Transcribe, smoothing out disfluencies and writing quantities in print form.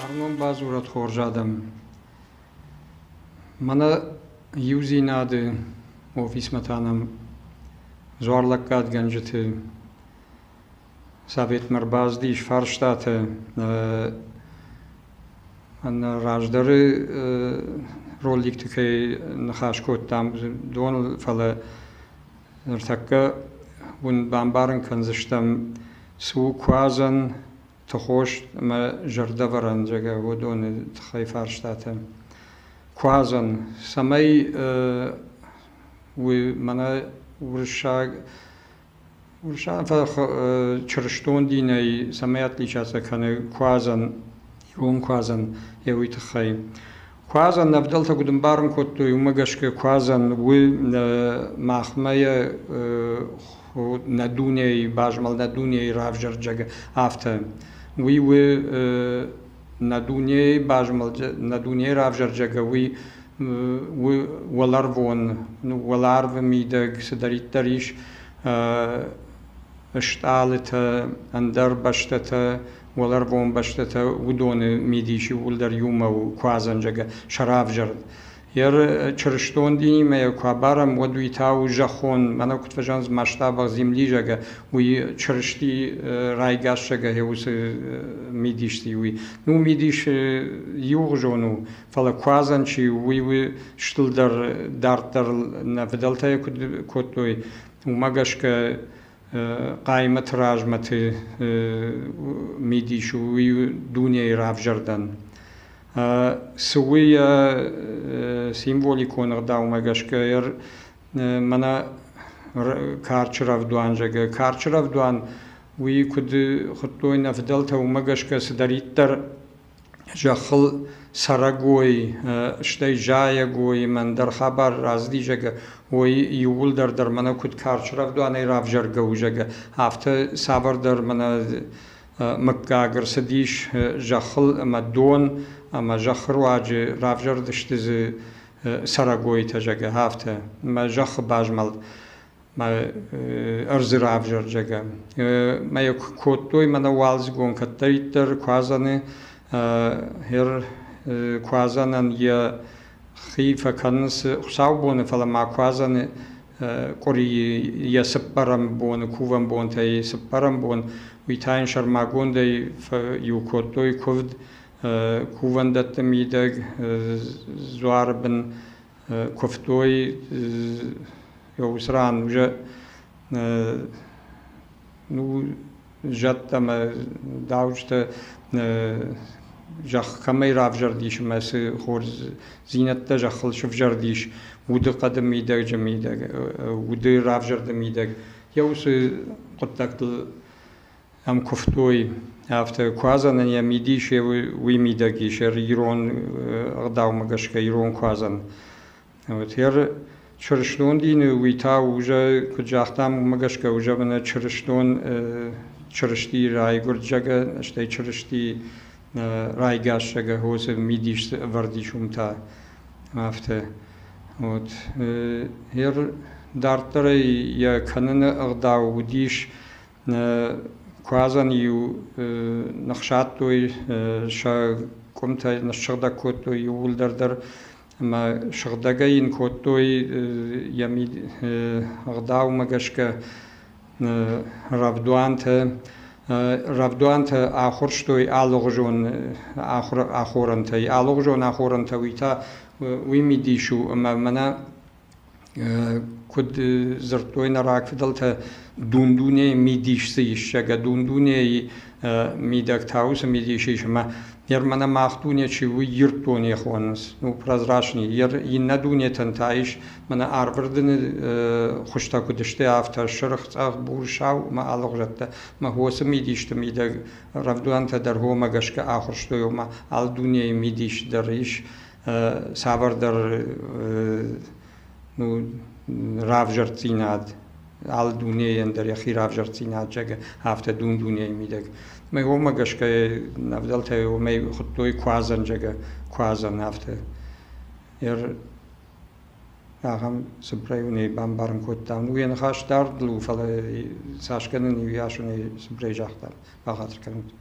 Arnon bazurat xorjadam. Mana yuzinadi ofis matanam zorlakkat ganjete Sovet Marbazdish Farshtate an rajdare rollik tuke nakhashkot tam don fala ertakka bun bambaren kanzishtam su quazan تخوش ما جرده ورن جگه و دون تخی فرشته کوازن سمی و منا ورشاگ فخ چرشتون دینی سمیت لیچه کنه کوازن یوم کوازن یوی تخی کوازن نفدل تا گودم بارم کتو یومگش که کوازن و مخمه ندونی باجمال ندونی رافجر جگه آفته وی ندونی باجمال ندونی رافجر جگه وی ولارو میدگ سدریت دریش اشتالت اندر بشتت ولارون بشتت ودون میدیشی ولدر یوم و کوازن جگه شرافجر یر چرشتون دینی می کوبارم و دوی تاو جخون منو کت فجانز مشتاب زمینی جگه وی چرشتی رایگاش جگه هیوس میدیشتی وی نو میدیش یوغ جونو فلا کوازن چی وی شتل در نفدلتای کتوی و مگش که قایمت راجمت میدیش وی دنیای رافجردن سوية سيمبوليكون غداو مگشكير منا كارچراف دوان جگه كارچراف دوان وي كد خطوي نفدلتا ومگشك سدريتر جخل سرگوي اشتاي جايگوي من در خبر رازدي جگه وي يول در منا كد كارچراف دوان رافجر گو جگه هفته سابر در منا مكاگر سديش جخل مدون اما جخر واج رافجر دشتز سرگوی تجگه هفته ما جخ باجمال ما ارز رافجر جگه ما یک کوتوی من والز گون کتریتر کوازنه هر کوازنن یا خیفه کنس خساو فلا ما کوازنه کوری یا سپرم بون کوون بون تای سپرم بون ویتاین شرماگون دی یو کوتوی کود کووندت میدگ زواربن کفتوی یا سران وجه نو جت ما داوجت جخ کمی رافجر دیش مس خورز زینت جخل شفجر دیش ود قدم میدگ جمیدگ ود رافجر دمیدگ یوس قطعت هم کفتوی هفته کوازن یا میدیش وی میدگیش ایران غداو مگش که ایران کوازن وتر چرشتون دین وی تا وجه کجاختم مگش که وجه بنا چرشتون چرشتی رای گرجگه اشته چرشتی رای گاشگه هوس میدیش وردیشم تا هفته وت هر دارتره یا کنن غداو دیش کوازن یو نخشات توی شا کمت نشغده کت توی ول در ما شغدگه این کت توی یمی غداو مگش که رفدوان تا آخرش توی آلوغ جون آخورن تای آلوغ جون آخورن توی تا وی میدیشو اما منا كد زرتوين راك فضلت دوندوني ميديش سيش جا دوندوني ميدك تاوس ميديشيش ما يرمنا ماختوني شوي يرتوني خوانس نو برازراشني يندوني تنتايش منا أربردن خشتا كدشتي أفتر شرخت بورشاو ما ألغرت ما هو سميديش تميدك رفدوان تدر هو ما قشك آخرشتو يوم على دنيا ميديش دريش سابر در نو رافجرتيناد على دنيا در يخي رافجرتيناد جاك هفته دنيا ميدك ما هو ما قشك نفضلت وما خطوي كوازن جاك كوازن هفته ير هم سبريوني بامبارن كوتام وين خاش دارد لو فلا ساشكن نيوياشوني سبري جاختم بخاطر كنت